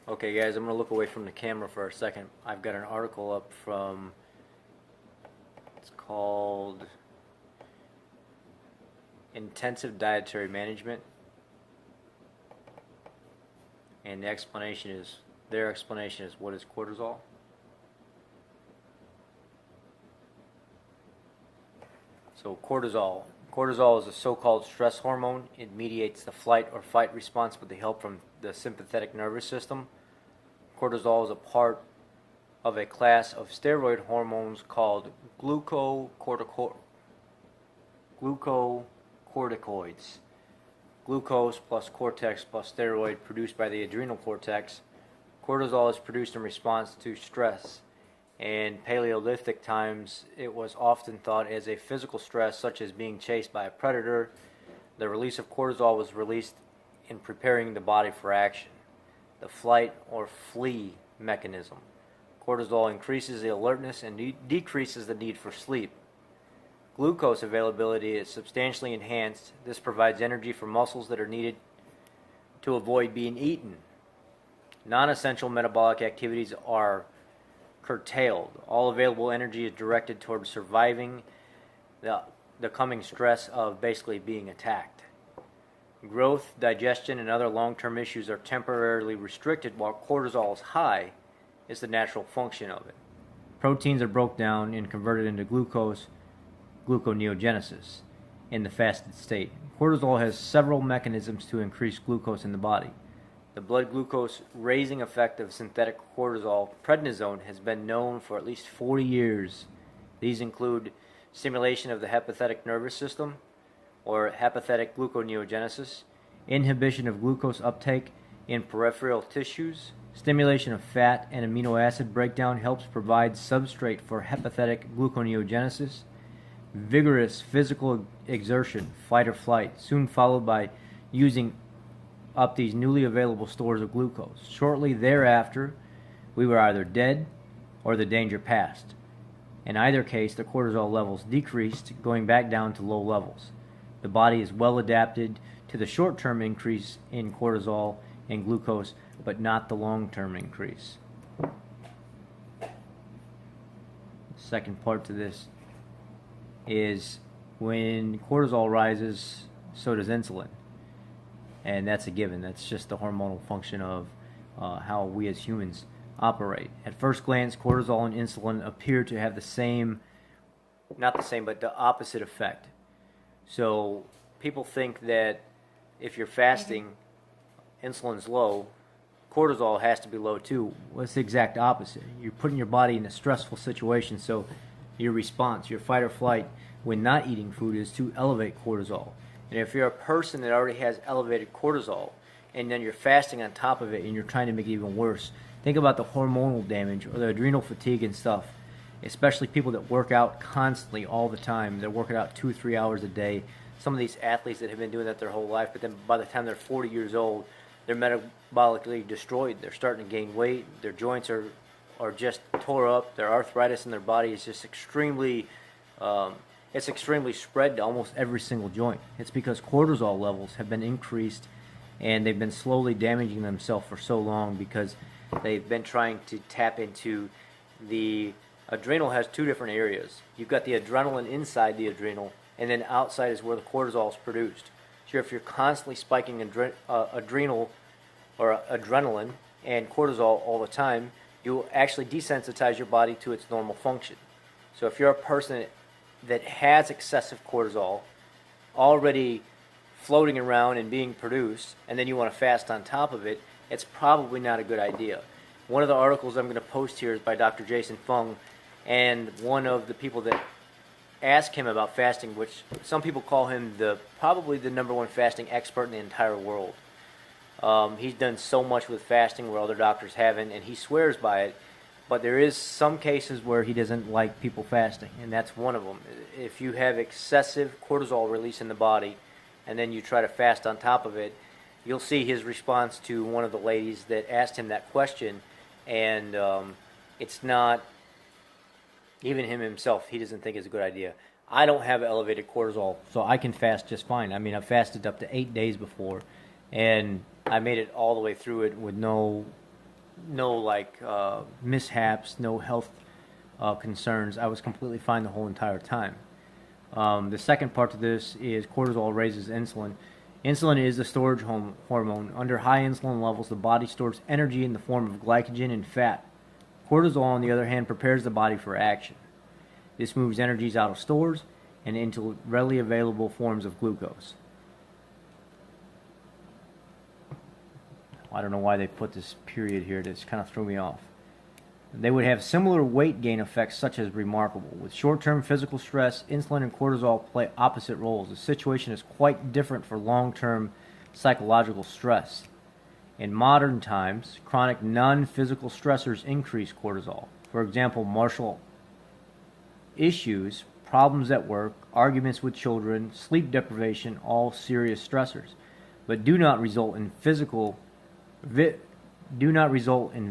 Okay, guys, I'm going to look away from the camera for a second. I've got an article up from, it's called Intensive Dietary Management. And their explanation is, what is cortisol? So Cortisol is a so-called stress hormone. It mediates the flight or fight response with the help from the sympathetic nervous system. Cortisol is a part of a class of steroid hormones called glucocorticoids. Glucose plus cortex plus steroid produced by the adrenal cortex. Cortisol is produced in response to stress. In Paleolithic times, it was often thought as a physical stress, such as being chased by a predator. The release of cortisol was released in preparing the body for action, the flight or flee mechanism. Cortisol increases the alertness and decreases the need for sleep. Glucose availability is substantially enhanced. This provides energy for muscles that are needed to avoid being eaten. Non-essential metabolic activities are curtailed. All available energy is directed towards surviving the coming stress of basically being attacked. Growth, digestion, and other long-term issues are temporarily restricted while cortisol is high is the natural function of it. Proteins are broken down and converted into gluconeogenesis, in the fasted state. Cortisol has several mechanisms to increase glucose in the body. The blood glucose raising effect of synthetic cortisol, prednisone, has been known for at least 40 years. These include stimulation of the hepatic nervous system, or hepatic gluconeogenesis, inhibition of glucose uptake in peripheral tissues, stimulation of fat and amino acid breakdown helps provide substrate for hepatic gluconeogenesis, vigorous physical exertion, fight or flight, soon followed by using up these newly available stores of glucose. Shortly thereafter, we were either dead or the danger passed. In either case, the cortisol levels decreased, going back down to low levels. The body is well adapted to the short-term increase in cortisol and glucose, but not the long-term increase. The second part to this is when cortisol rises, so does insulin. And that's a given. That's just the hormonal function of how we as humans operate. At first glance, cortisol and insulin appear to have but the opposite effect. So people think that if you're fasting, insulin's low, cortisol has to be low too. Well, it's the exact opposite. You're putting your body in a stressful situation, so your response, your fight or flight when not eating food is to elevate cortisol. And if you're a person that already has elevated cortisol and then you're fasting on top of it and you're trying to make it even worse, think about the hormonal damage or the adrenal fatigue and stuff, especially people that work out constantly all the time. They're working out 2 or 3 hours a day. Some of these athletes that have been doing that their whole life, but then by the time they're 40 years old, they're metabolically destroyed. They're starting to gain weight. Their joints are just tore up. Their arthritis in their body is just extremely spread to almost every single joint. It's because cortisol levels have been increased and they've been slowly damaging themselves for so long because they've been trying to tap into the adrenal. Has 2 different areas. You've got the adrenaline inside the adrenal, and then outside is where the cortisol is produced. So if you're constantly spiking adrenal or adrenaline and cortisol all the time, you'll actually desensitize your body to its normal function. So if you're a person that has excessive cortisol already floating around and being produced, and then you want to fast on top of it, it's probably not a good idea. One of the articles I'm going to post here is by Dr. Jason Fung, and one of the people that asked him about fasting, which some people call him probably the #1 fasting expert in the entire world. He's done so much with fasting where other doctors haven't, and he swears by it. But there is some cases where he doesn't like people fasting, and that's one of them. If you have excessive cortisol release in the body, and then you try to fast on top of it, you'll see his response to one of the ladies that asked him that question, and it's not, even him himself, he doesn't think it's a good idea. I don't have elevated cortisol, so I can fast just fine. I mean, I've fasted up to 8 days before, and I made it all the way through it with no no like mishaps, no health concerns. I was completely fine the whole entire time. The second part to this is cortisol raises insulin. Insulin is the storage hormone. Under high insulin levels, the body stores energy in the form of glycogen and fat. Cortisol, on the other hand, prepares the body for action. This moves energies out of stores and into readily available forms of glucose. I don't know why they put this period here. This kind of threw me off. They would have similar weight gain effects such as remarkable. With short-term physical stress, insulin and cortisol play opposite roles. The situation is quite different for long-term psychological stress. In modern times, chronic non-physical stressors increase cortisol. For example, martial issues, problems at work, arguments with children, sleep deprivation, all serious stressors, but do not result in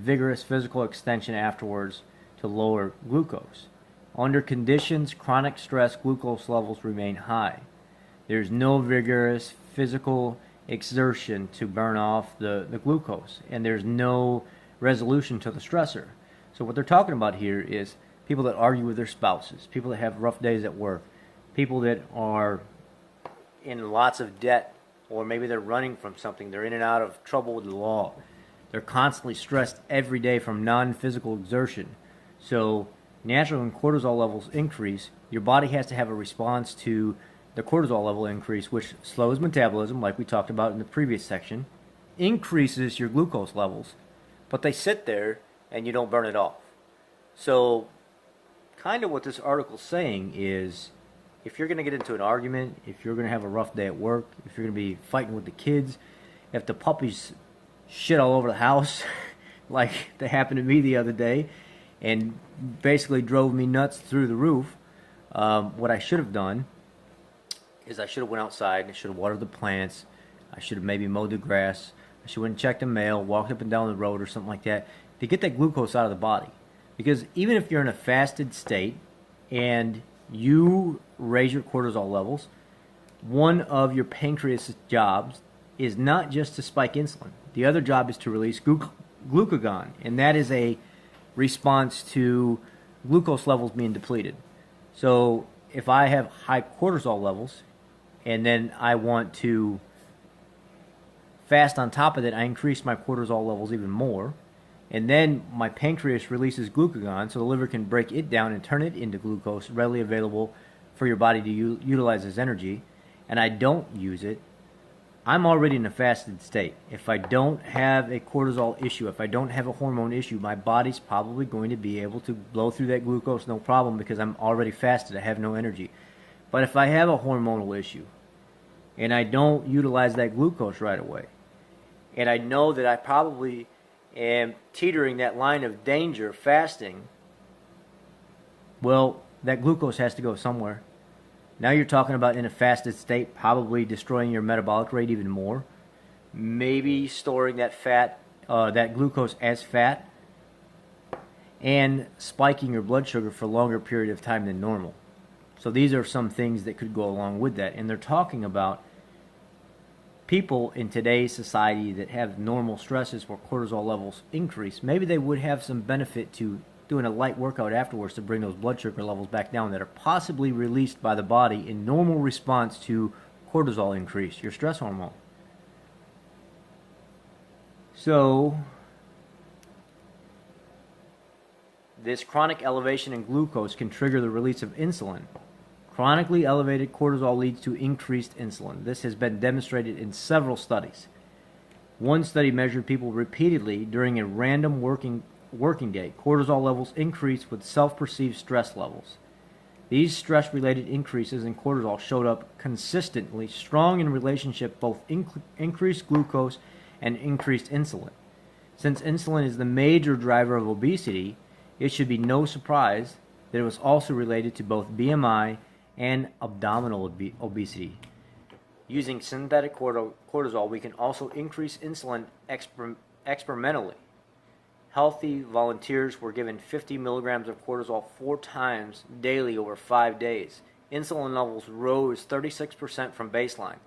vigorous physical extension afterwards to lower glucose. Under conditions, chronic stress, glucose levels remain high. There's no vigorous physical exertion to burn off the glucose, and there's no resolution to the stressor. So what they're talking about here is people that argue with their spouses, people that have rough days at work, people that are in lots of debt, or maybe they're running from something, they're in and out of trouble with the law. They're constantly stressed every day from non-physical exertion. So naturally, when cortisol levels increase, your body has to have a response to the cortisol level increase, which slows metabolism, like we talked about in the previous section, increases your glucose levels, but they sit there and you don't burn it off. So kind of what this article's saying is, if you're going to get into an argument, if you're going to have a rough day at work, if you're going to be fighting with the kids, if the puppies shit all over the house, like that happened to me the other day, and basically drove me nuts through the roof, what I should have done is I should have went outside and I should have watered the plants. I should have maybe mowed the grass. I should have went and checked the mail, walked up and down the road or something like that to get that glucose out of the body. Because even if you're in a fasted state and you raise your cortisol levels, one of your pancreas' jobs is not just to spike insulin. The other job is to release glucagon, and that is a response to glucose levels being depleted. So if I have high cortisol levels and then I want to fast on top of it, I increase my cortisol levels even more, and then my pancreas releases glucagon so the liver can break it down and turn it into glucose readily available for your body to utilize as energy, and I don't use it, I'm already in a fasted state. If I don't have a cortisol issue, if I don't have a hormone issue, my body's probably going to be able to blow through that glucose no problem because I'm already fasted. I have no energy. But if I have a hormonal issue and I don't utilize that glucose right away, and I know that I probably am teetering that line of danger fasting, well, that glucose has to go somewhere. Now you're talking about in a fasted state, probably destroying your metabolic rate even more. Maybe storing that fat, that glucose as fat, and spiking your blood sugar for a longer period of time than normal. So these are some things that could go along with that. And they're talking about people in today's society that have normal stresses where cortisol levels increase. Maybe they would have some benefit to doing a light workout afterwards to bring those blood sugar levels back down that are possibly released by the body in normal response to cortisol increase, your stress hormone. So this chronic elevation in glucose can trigger the release of insulin. Chronically elevated cortisol leads to increased insulin. This has been demonstrated in several studies. One study measured people repeatedly during a random working day. Cortisol levels increased with self-perceived stress levels. These stress-related increases in cortisol showed up consistently strong in relationship both increased glucose and increased insulin. Since insulin is the major driver of obesity, it should be no surprise that it was also related to both BMI and abdominal obesity. Using synthetic cortisol, we can also increase insulin experimentally. Healthy volunteers were given 50 milligrams of cortisol 4 times daily over 5 days. Insulin levels rose 36% from baseline.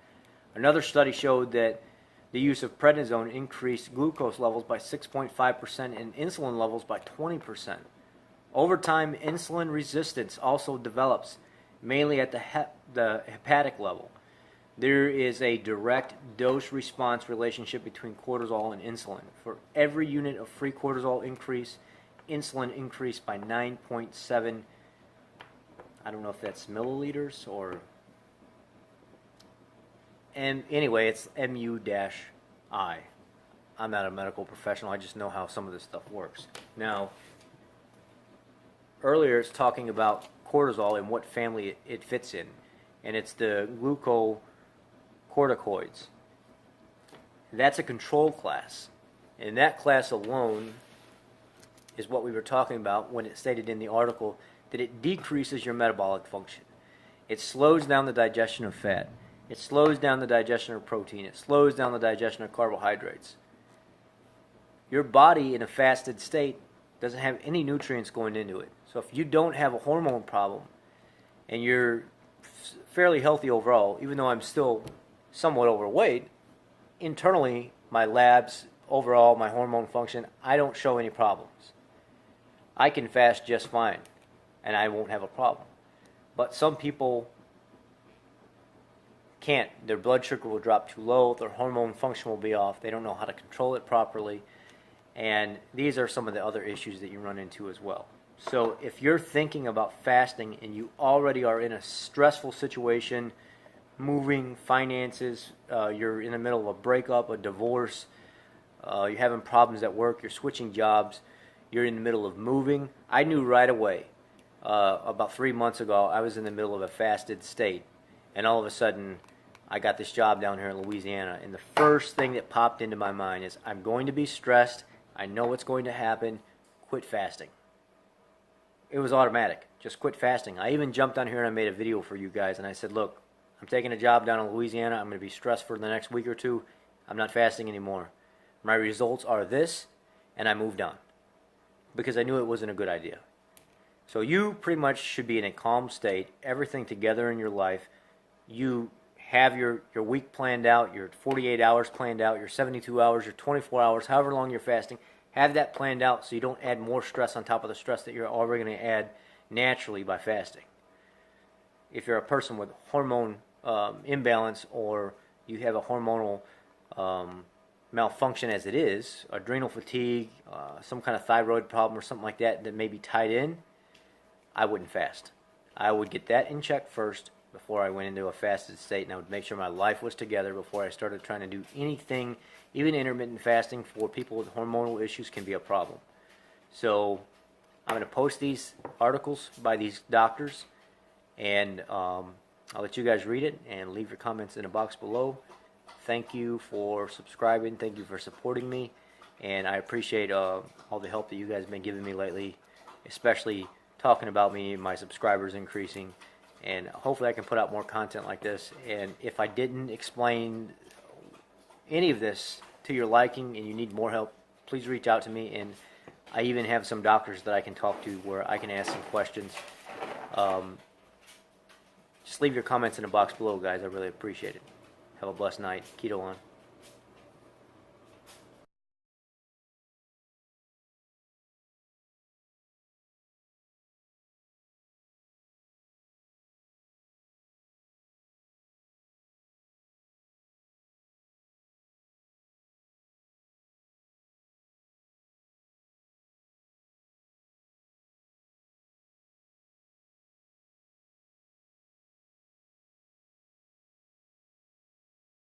Another study showed that The use of prednisone increased glucose levels by 6.5% and insulin levels by 20%. Over time, insulin resistance also develops, mainly at the hepatic level. There is a direct dose-response relationship between cortisol and insulin. For every unit of free cortisol increase, insulin increased by 9.7, I don't know if that's milliliters or... And anyway, it's MU-I. I'm not a medical professional. I just know how some of this stuff works. Now, earlier it's talking about cortisol and what family it fits in. And it's the glucocorticoids. That's a control class. And that class alone is what we were talking about when it stated in the article that it decreases your metabolic function. It slows down the digestion of fat. It slows down the digestion of protein. It slows down the digestion of carbohydrates. Your body in a fasted state doesn't have any nutrients going into it. So if you don't have a hormone problem and you're fairly healthy overall, even though I'm still somewhat overweight, internally, my labs, overall, my hormone function, I don't show any problems. I can fast just fine, and I won't have a problem. But some people can't. Their blood sugar will drop too low, their hormone function will be off, they don't know how to control it properly, and these are some of the other issues that you run into as well. So if you're thinking about fasting and you already are in a stressful situation, moving, finances, you're in the middle of a breakup, a divorce, you're having problems at work, you're switching jobs, you're in the middle of moving, I knew right away, about 3 months ago, I was in the middle of a fasted state, and all of a sudden, I got this job down here in Louisiana, and the first thing that popped into my mind is, I'm going to be stressed, I know what's going to happen, quit fasting. It was automatic, just quit fasting. I even jumped on here and I made a video for you guys, and I said, look, I'm taking a job down in Louisiana, I'm going to be stressed for the next week or two, I'm not fasting anymore. My results are this, and I moved on, because I knew it wasn't a good idea. So you pretty much should be in a calm state, everything together in your life. You have your week planned out, your 48 hours planned out, your 72 hours, your 24 hours, however long you're fasting. Have that planned out so you don't add more stress on top of the stress that you're already going to add naturally by fasting. If you're a person with hormone imbalance, or you have a hormonal malfunction as it is, adrenal fatigue, some kind of thyroid problem or something like that that may be tied in, I wouldn't fast. I would get that in check first before I went into a fasted state, and I would make sure my life was together before I started trying to do anything. Even intermittent fasting for people with hormonal issues can be a problem. So I'm going to post these articles by these doctors, and I'll let you guys read it and leave your comments in the box below. Thank you for subscribing. Thank you for supporting me, and I appreciate all the help that you guys have been giving me lately, especially talking about me and my subscribers increasing. And hopefully I can put out more content like this. And if I didn't explain any of this to your liking and you need more help, please reach out to me. And I even have some doctors that I can talk to where I can ask some questions. Just leave your comments in the box below, guys. I really appreciate it. Have a blessed night. Keto on.